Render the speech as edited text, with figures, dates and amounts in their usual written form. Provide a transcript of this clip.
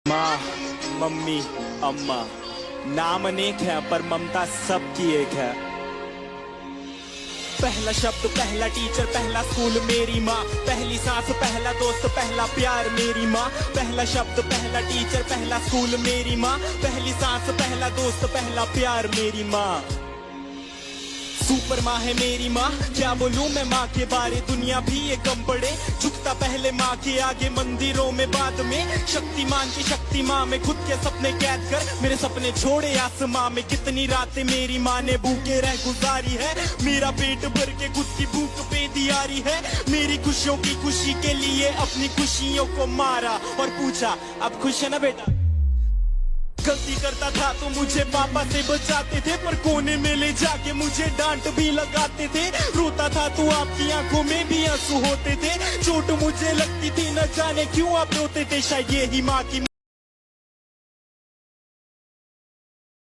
माँ, मम्मी, अम्मा, नाम अनेक है पर ममता सबकी एक है। पहला शब्द, पहला टीचर, पहला स्कूल मेरी माँ, पहली सांस, पहला दोस्त, पहला प्यार मेरी माँ। पहला शब्द, पहला टीचर, पहला स्कूल मेरी माँ, पहली सांस, पहला दोस्त, पहला प्यार मेरी माँ। सुपर माँ है मेरी माँ, क्या बोलूं मैं माँ के बारे, दुनिया भी ये कम पड़े। झुकता पहले माँ के आगे, मंदिरों में बाद में। शक्तिमान की शक्ति माँ में खुद के सपने कैद कर, मेरे सपने छोड़े आसमां में। कितनी रातें मेरी माँ ने भूखे रह गुजारी है, मेरा पेट भर के खुद की भूख पे दियारी है। मेरी खुशियों की खुशी के लिए अपनी खुशियों को मारा और पूछा अब खुश है ना बेटा। गलती करता था तो मुझे पापा से बचाते थे, पर कोने में ले जाके मुझे डांट भी लगाते थे। रोता था तो आपकी आंखों में भी आंसू होते थे। चोट मुझे लगती थी न जाने क्यों आप रोते थे, शायद यही माँ की